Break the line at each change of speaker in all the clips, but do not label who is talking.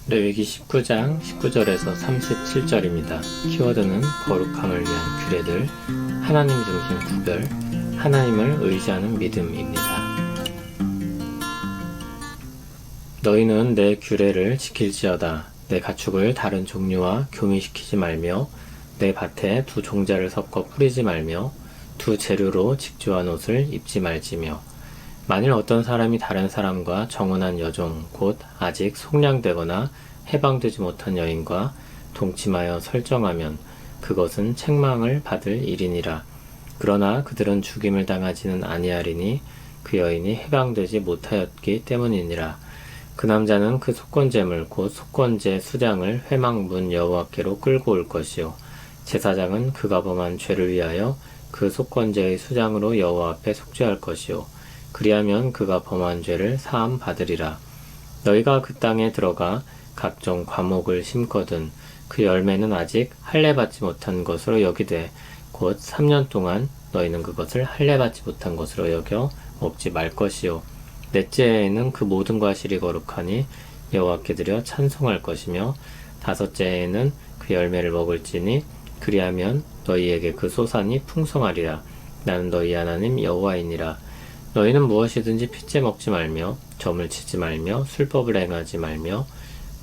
레위기 19장 19절에서 37절입니다. 키워드는 거룩함을 위한 규례들, 하나님 중심 구별, 하나님을 의지하는 믿음입니다. 너희는 내 규례를 지킬지어다. 내 가축을 다른 종류와 교미시키지 말며 내 밭에 두 종자를 섞어 뿌리지 말며 두 재료로 직조한 옷을 입지 말지며 만일 어떤 사람이 다른 사람과 정혼한 여종 곧 아직 속량되거나 해방되지 못한 여인과 동침하여 설정하면 그것은 책망을 받을 일이니라. 그러나 그들은 죽임을 당하지는 아니하리니 그 여인이 해방되지 못하였기 때문이니라. 그 남자는 그 속건제물 곧 속건제 수장을 회막문 여호와께로 끌고 올 것이요 제사장은 그가 범한 죄를 위하여 그 속건제의 수장으로 여호와 앞에 속죄할 것이요 그리하면 그가 범한 죄를 사함 받으리라. 너희가 그 땅에 들어가 각종 과목을 심거든 그 열매는 아직 할례 받지 못한 것으로 여기되 곧 3년 동안 너희는 그것을 할례 받지 못한 것으로 여겨 먹지 말 것이요 넷째에는 그 모든 과실이 거룩하니 여호와께 드려 찬송할 것이며 다섯째에는 그 열매를 먹을지니 그리하면 너희에게 그 소산이 풍성하리라. 나는 너희 하나님 여호와이니라. 너희는 무엇이든지 핏째 먹지 말며 점을 치지 말며 술법을 행하지 말며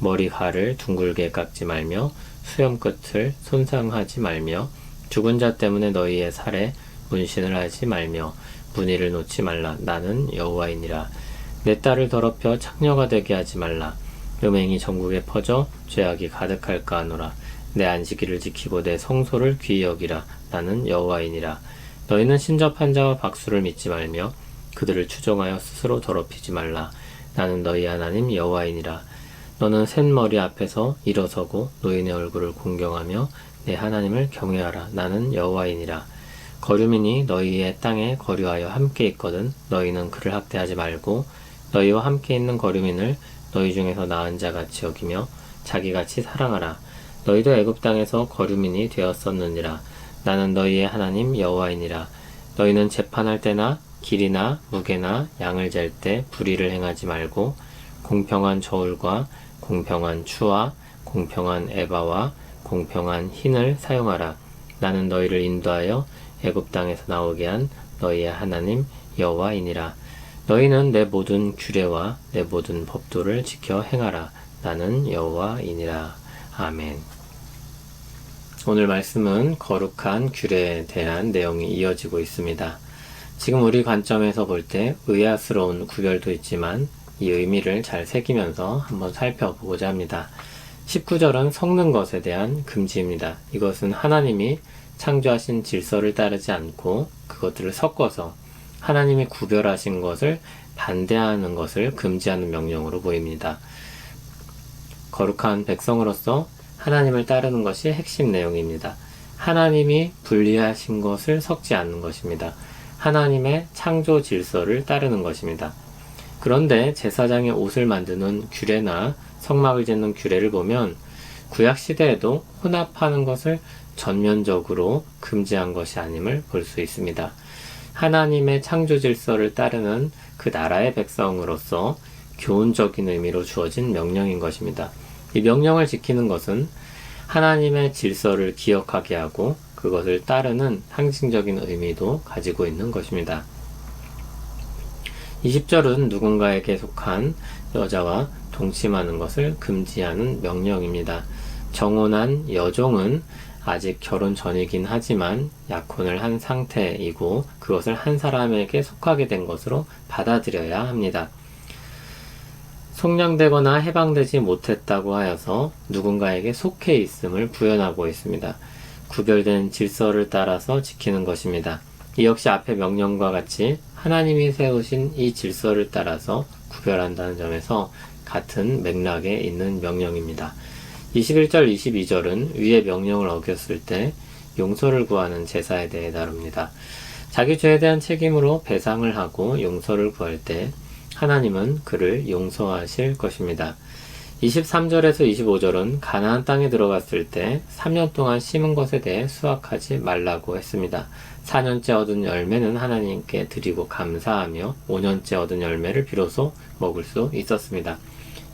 머리칼을 둥글게 깎지 말며 수염 끝을 손상하지 말며 죽은 자 때문에 너희의 살에 문신을 하지 말며 문의를 놓지 말라. 나는 여호와이니라. 내 딸을 더럽혀 창녀가 되게 하지 말라. 음행이 전국에 퍼져 죄악이 가득할까 하노라. 내 안식일을 지키고 내 성소를 귀히 여기라. 나는 여호와이니라. 너희는 신접한 자와 박수를 믿지 말며 그들을 추종하여 스스로 더럽히지 말라. 나는 너희 하나님 여호와이니라. 너는 셋머리 앞에서 일어서고 노인의 얼굴을 공경하며 내 하나님을 경외하라. 나는 여호와이니라. 거류민이 너희의 땅에 거류하여 함께 있거든 너희는 그를 학대하지 말고 너희와 함께 있는 거류민을 너희 중에서 나은 자같이 여기며 자기같이 사랑하라. 너희도 애굽 땅에서 거류민이 되었었느니라. 나는 너희의 하나님 여호와이니라. 너희는 재판할 때나 길이나 무게나 양을 잴 때 불의를 행하지 말고 공평한 저울과 공평한 추와 공평한 에바와 공평한 흰을 사용하라. 나는 너희를 인도하여 애굽 땅에서 나오게 한 너희의 하나님 여호와이니라. 너희는 내 모든 규례와 내 모든 법도를 지켜 행하라. 나는 여호와이니라. 아멘. 오늘 말씀은 거룩한 규례에 대한 내용이 이어지고 있습니다. 지금 우리 관점에서 볼 때 의아스러운 구별도 있지만 이 의미를 잘 새기면서 한번 살펴보고자 합니다. 19절은 섞는 것에 대한 금지입니다. 이것은 하나님이 창조하신 질서를 따르지 않고 그것들을 섞어서 하나님이 구별하신 것을 반대하는 것을 금지하는 명령으로 보입니다. 거룩한 백성으로서 하나님을 따르는 것이 핵심 내용입니다. 하나님이 분리하신 것을 섞지 않는 것입니다. 하나님의 창조 질서를 따르는 것입니다. 그런데 제사장의 옷을 만드는 규례나 성막을 짓는 규례를 보면 구약 시대에도 혼합하는 것을 전면적으로 금지한 것이 아님을 볼 수 있습니다. 하나님의 창조 질서를 따르는 그 나라의 백성으로서 교훈적인 의미로 주어진 명령인 것입니다. 이 명령을 지키는 것은 하나님의 질서를 기억하게 하고 그것을 따르는 상징적인 의미도 가지고 있는 것입니다. 20절은 누군가에게 속한 여자와 동침하는 것을 금지하는 명령입니다. 정혼한 여종은 아직 결혼 전이긴 하지만 약혼을 한 상태이고 그것을 한 사람에게 속하게 된 것으로 받아들여야 합니다. 속량되거나 해방되지 못했다고 하여서 누군가에게 속해 있음을 부연하고 있습니다. 구별된 질서를 따라서 지키는 것입니다. 이 역시 앞의 명령과 같이 하나님이 세우신 이 질서를 따라서 구별한다는 점에서 같은 맥락에 있는 명령입니다. 21절, 22절은 위의 명령을 어겼을 때 용서를 구하는 제사에 대해 다룹니다. 자기 죄에 대한 책임으로 배상을 하고 용서를 구할 때 하나님은 그를 용서하실 것입니다. 23절에서 25절은 가나안 땅에 들어갔을 때 3년 동안 심은 것에 대해 수확하지 말라고 했습니다. 4년째 얻은 열매는 하나님께 드리고 감사하며 5년째 얻은 열매를 비로소 먹을 수 있었습니다.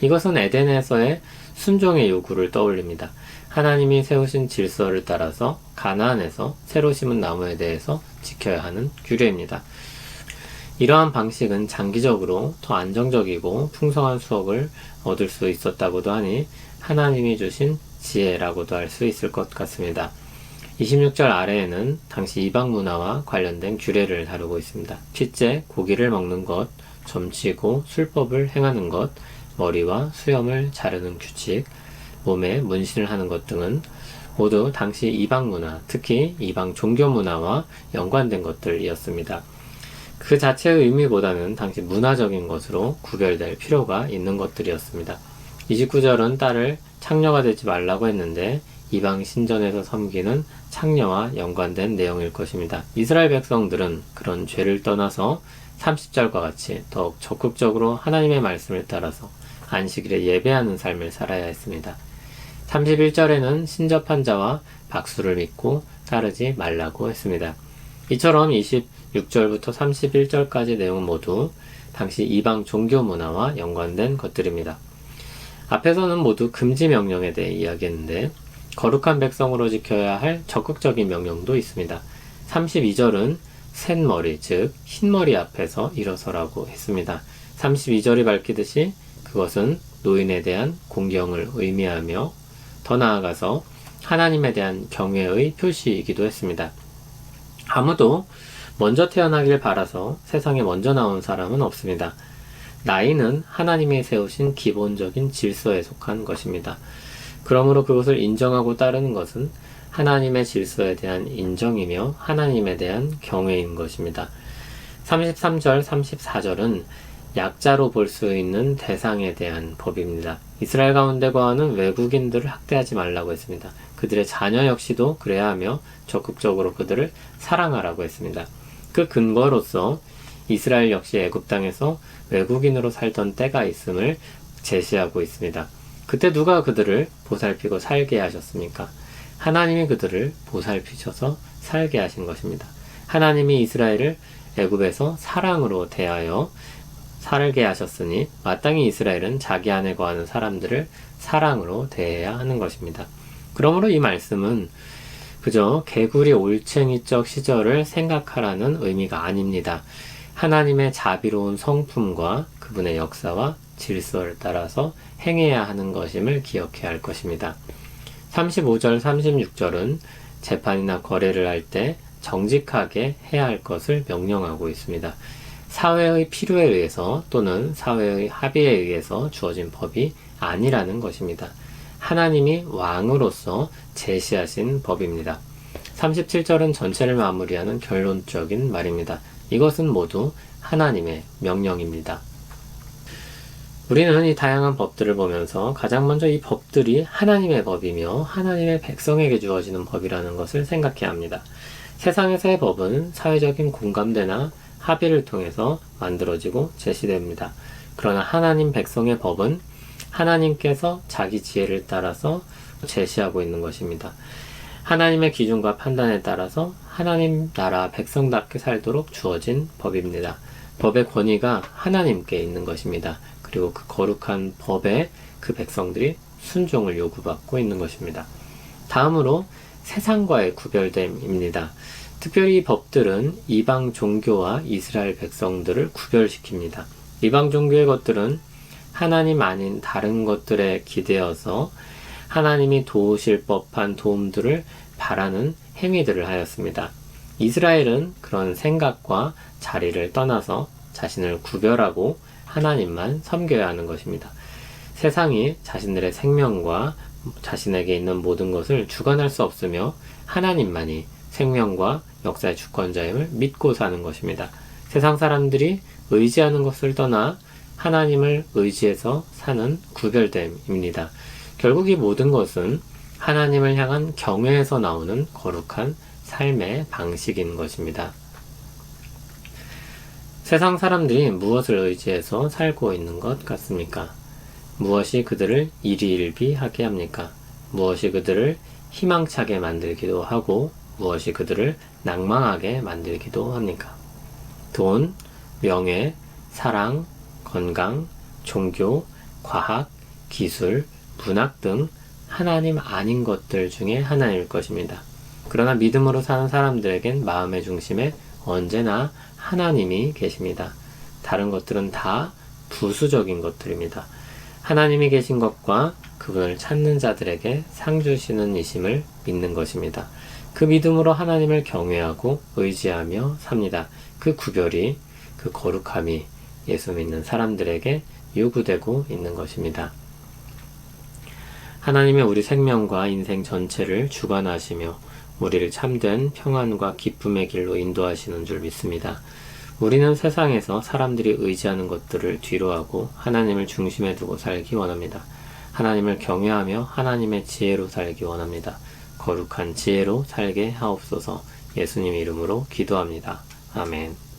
이것은 에덴에서의 순종의 요구를 떠올립니다. 하나님이 세우신 질서를 따라서 가나안에서 새로 심은 나무에 대해서 지켜야 하는 규례입니다. 이러한 방식은 장기적으로 더 안정적이고 풍성한 수확을 얻을 수 있었다고도 하니 하나님이 주신 지혜라고도 할 수 있을 것 같습니다. 26절 아래에는 당시 이방 문화와 관련된 규례를 다루고 있습니다. 첫째, 고기를 먹는 것, 점치고 술법을 행하는 것, 머리와 수염을 자르는 규칙, 몸에 문신을 하는 것 등은 모두 당시 이방 문화, 특히 이방 종교 문화와 연관된 것들이었습니다. 그 자체의 의미보다는 당시 문화적인 것으로 구별될 필요가 있는 것들이었습니다. 29절은 딸을 창녀가 되지 말라고 했는데 이방 신전에서 섬기는 창녀와 연관된 내용일 것입니다. 이스라엘 백성들은 그런 죄를 떠나서 30절과 같이 더욱 적극적으로 하나님의 말씀을 따라서 안식일에 예배하는 삶을 살아야 했습니다. 31절에는 신접한 자와 박수를 믿고 따르지 말라고 했습니다. 이처럼 26절부터 31절까지 내용은 모두 당시 이방 종교 문화와 연관된 것들입니다. 앞에서는 모두 금지 명령에 대해 이야기했는데 거룩한 백성으로 지켜야 할 적극적인 명령도 있습니다. 32절은 샌머리, 즉 흰머리 앞에서 일어서라고 했습니다. 32절이 밝히듯이 그것은 노인에 대한 공경을 의미하며 더 나아가서 하나님에 대한 경외의 표시이기도 했습니다. 아무도 먼저 태어나길 바라서 세상에 먼저 나온 사람은 없습니다. 나이는 하나님이 세우신 기본적인 질서에 속한 것입니다. 그러므로 그것을 인정하고 따르는 것은 하나님의 질서에 대한 인정이며 하나님에 대한 경외인 것입니다. 33절, 34절은 약자로 볼 수 있는 대상에 대한 법입니다. 이스라엘 가운데 거하는 외국인들을 학대하지 말라고 했습니다. 그들의 자녀 역시도 그래야 하며 적극적으로 그들을 사랑하라고 했습니다. 그 근거로서 이스라엘 역시 애굽 땅에서 외국인으로 살던 때가 있음을 제시하고 있습니다. 그때 누가 그들을 보살피고 살게 하셨습니까? 하나님이 그들을 보살피셔서 살게 하신 것입니다. 하나님이 이스라엘을 애굽에서 사랑으로 대하여 살게 하셨으니 마땅히 이스라엘은 자기 안에 거하는 사람들을 사랑으로 대해야 하는 것입니다. 그러므로 이 말씀은 그저 개구리 올챙이적 시절을 생각하라는 의미가 아닙니다. 하나님의 자비로운 성품과 그분의 역사와 질서를 따라서 행해야 하는 것임을 기억해야 할 것입니다. 35절, 36절은 재판이나 거래를 할 때 정직하게 해야 할 것을 명령하고 있습니다. 사회의 필요에 의해서 또는 사회의 합의에 의해서 주어진 법이 아니라는 것입니다. 하나님이 왕으로서 제시하신 법입니다. 37절은 전체를 마무리하는 결론적인 말입니다. 이것은 모두 하나님의 명령입니다. 우리는 이 다양한 법들을 보면서 가장 먼저 이 법들이 하나님의 법이며 하나님의 백성에게 주어지는 법이라는 것을 생각해야 합니다. 세상에서의 법은 사회적인 공감대나 합의를 통해서 만들어지고 제시됩니다. 그러나 하나님 백성의 법은 하나님께서 자기 지혜를 따라서 제시하고 있는 것입니다. 하나님의 기준과 판단에 따라서 하나님 나라 백성답게 살도록 주어진 법입니다. 법의 권위가 하나님께 있는 것입니다. 그리고 그 거룩한 법에 그 백성들이 순종을 요구받고 있는 것입니다. 다음으로 세상과의 구별됨입니다. 특별히 이 법들은 이방 종교와 이스라엘 백성들을 구별시킵니다. 이방 종교의 것들은 하나님 아닌 다른 것들에 기대어서 하나님이 도우실 법한 도움들을 바라는 행위들을 하였습니다. 이스라엘은 그런 생각과 자리를 떠나서 자신을 구별하고 하나님만 섬겨야 하는 것입니다. 세상이 자신들의 생명과 자신에게 있는 모든 것을 주관할 수 없으며 하나님만이 생명과 역사의 주권자임을 믿고 사는 것입니다. 세상 사람들이 의지하는 것을 떠나 하나님을 의지해서 사는 구별됨입니다. 결국 이 모든 것은 하나님을 향한 경외에서 나오는 거룩한 삶의 방식인 것입니다. 세상 사람들이 무엇을 의지해서 살고 있는 것 같습니까? 무엇이 그들을 일희일비하게 합니까? 무엇이 그들을 희망차게 만들기도 하고 무엇이 그들을 낭망하게 만들기도 합니까? 돈, 명예, 사랑, 건강, 종교, 과학, 기술, 문학 등 하나님 아닌 것들 중에 하나일 것입니다. 그러나 믿음으로 사는 사람들에겐 마음의 중심에 언제나 하나님이 계십니다. 다른 것들은 다 부수적인 것들입니다. 하나님이 계신 것과 그분을 찾는 자들에게 상 주시는 이심을 믿는 것입니다. 그 믿음으로 하나님을 경외하고 의지하며 삽니다. 그 구별이, 그 거룩함이 예수 믿는 사람들에게 요구되고 있는 것입니다. 하나님의 우리 생명과 인생 전체를 주관하시며 우리를 참된 평안과 기쁨의 길로 인도하시는 줄 믿습니다. 우리는 세상에서 사람들이 의지하는 것들을 뒤로하고 하나님을 중심에 두고 살기 원합니다. 하나님을 경외하며 하나님의 지혜로 살기 원합니다. 거룩한 지혜로 살게 하옵소서. 예수님 이름으로 기도합니다. 아멘.